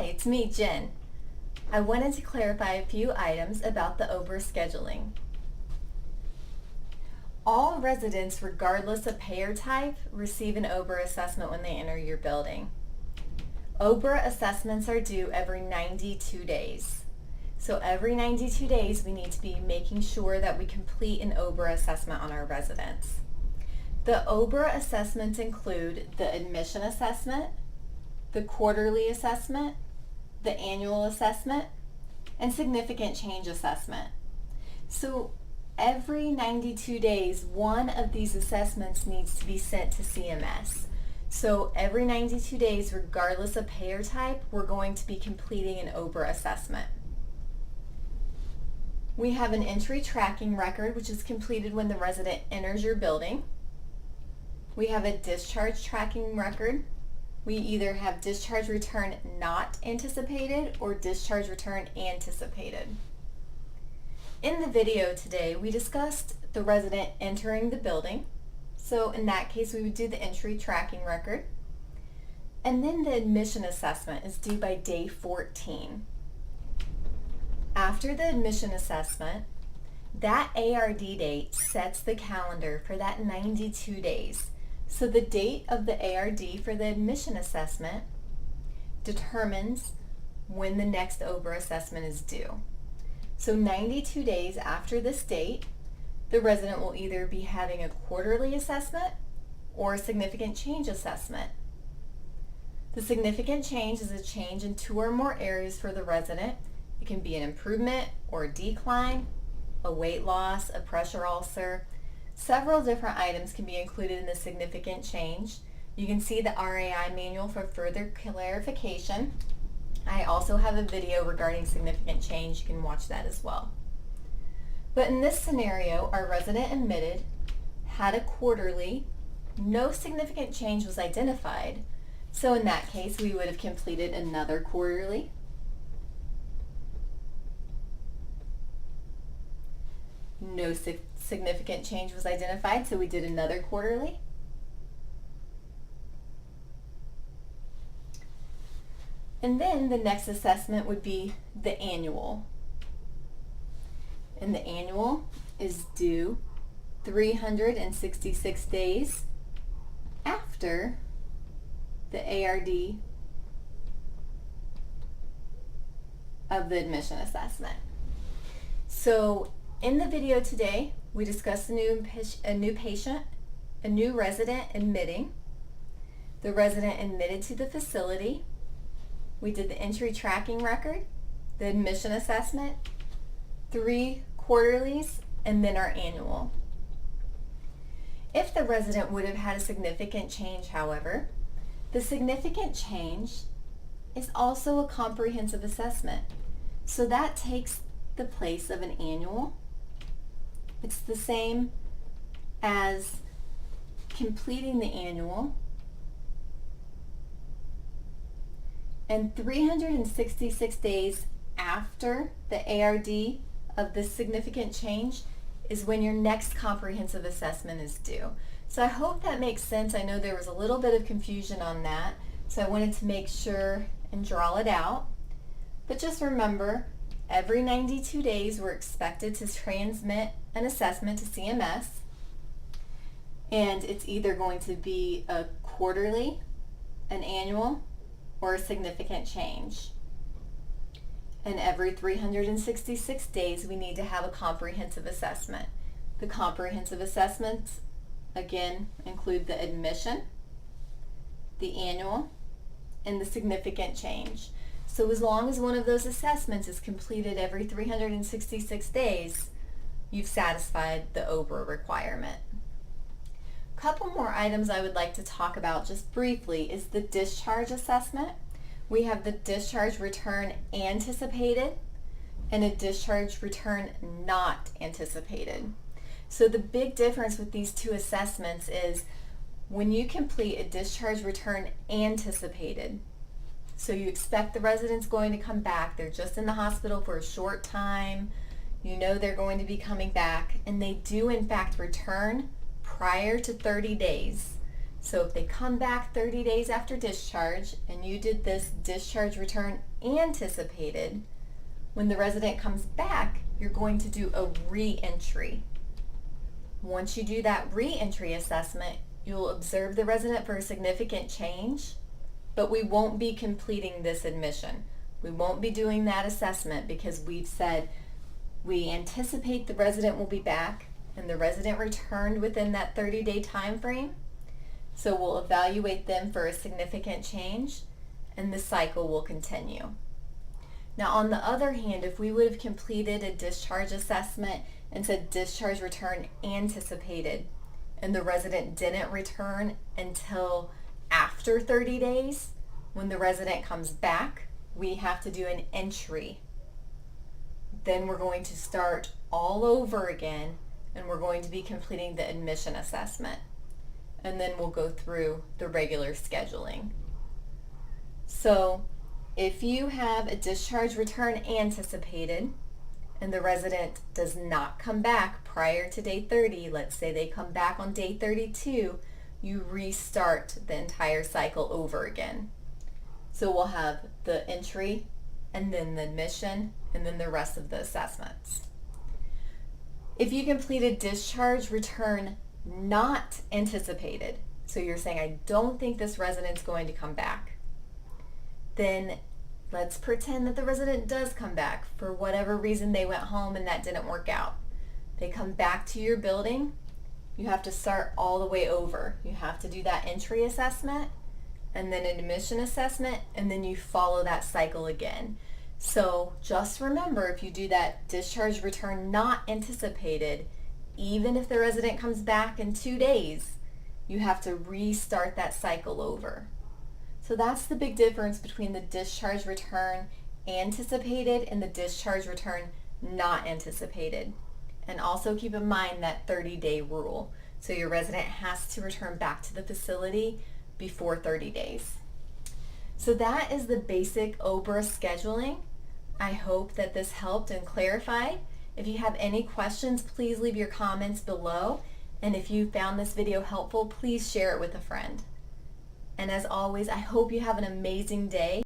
Hi, it's me, Jen. I wanted to clarify a few items about the OBRA scheduling. All residents, regardless of payer type, receive an OBRA assessment when they enter your building. OBRA assessments are due every 92 days. So every 92 days we need to be making sure that we complete an OBRA assessment on our residents. The OBRA assessments include the admission assessment, the quarterly assessment, the annual assessment, and significant change assessment. So every 92 days, one of these assessments needs to be sent to CMS. So every 92 days, regardless of payer type, we're going to be completing an OBRA assessment. We have an entry tracking record, which is completed when the resident enters your building. We have a discharge tracking record. We either have discharge return not anticipated or discharge return anticipated. In the video today, we discussed the resident entering the building. So in that case, we would do the entry tracking record. And then the admission assessment is due by day 14. After the admission assessment, that ARD date sets the calendar for that 92 days. So the date of the ARD for the admission assessment determines when the next OBRA assessment is due. So 92 days after this date, the resident will either be having a quarterly assessment or a significant change assessment. The significant change is a change in 2 or more areas for the resident. It can be an improvement or a decline, a weight loss, a pressure ulcer. Several different items can be included in the significant change. You can see the RAI manual for further clarification. I also have a video regarding significant change. You can watch that as well. But in this scenario, our resident admitted, had a quarterly, no significant change was identified. So in that case, we would have completed another quarterly. No significant change was identified, so we did another quarterly. And then the next assessment would be the annual. And the annual is due 366 days after the ARD of the admission assessment. So in the video today, we discussed a new patient, a new resident admitting. The resident admitted to the facility. We did the entry tracking record, the admission assessment, 3 quarterlies, and then our annual. If the resident would have had a significant change, however, the significant change is also a comprehensive assessment. So that takes the place of an annual. It's the same as completing the annual, and 366 days after the ARD of this significant change is when your next comprehensive assessment is due. So I hope that makes sense. I know there was a little bit of confusion on that, so I wanted to make sure and draw it out. But just remember, every 92 days we're expected to transmit an assessment to CMS, and it's either going to be a quarterly, an annual, or a significant change. And every 366 days we need to have a comprehensive assessment. The comprehensive assessments, again, include the admission, the annual, and the significant change. So as long as one of those assessments is completed every 366 days, you've satisfied the OBRA requirement. A couple more items I would like to talk about just briefly is the discharge assessment. We have the discharge return anticipated and a discharge return not anticipated. So the big difference with these two assessments is when you complete a discharge return anticipated, so you expect the resident's going to come back, they're just in the hospital for a short time, you know they're going to be coming back, and they do in fact return prior to 30 days. So if they come back 30 days after discharge and you did this discharge return anticipated, when the resident comes back, you're going to do a re-entry. Once you do that re-entry assessment, you'll observe the resident for a significant change, but we won't be completing this admission. We won't be doing that assessment because we've said we anticipate the resident will be back and the resident returned within that 30-day time frame. So we'll evaluate them for a significant change and the cycle will continue. Now on the other hand, if we would have completed a discharge assessment and said discharge return anticipated and the resident didn't return until after 30 days, when the resident comes back, we have to do an entry. Then we're going to start all over again and we're going to be completing the admission assessment. And then we'll go through the regular scheduling. So if you have a discharge return anticipated and the resident does not come back prior to day 30, let's say they come back on day 32, you restart the entire cycle over again. So we'll have the entry and then the admission and then the rest of the assessments. If you complete a discharge return not anticipated, so you're saying I don't think this resident's going to come back, then let's pretend that the resident does come back. For whatever reason they went home and that didn't work out. They come back to your building, you have to start all the way over. You have to do that entry assessment and then an admission assessment, and then you follow that cycle again. So just remember, if you do that discharge return not anticipated, even if the resident comes back in 2 days, you have to restart that cycle over. So that's the big difference between the discharge return anticipated and the discharge return not anticipated. And also keep in mind that 30-day rule. So your resident has to return back to the facility before 30 days. So that is the basic OBRA scheduling. I hope that this helped and clarified. If you have any questions, please leave your comments below. And if you found this video helpful, please share it with a friend. And as always, I hope you have an amazing day.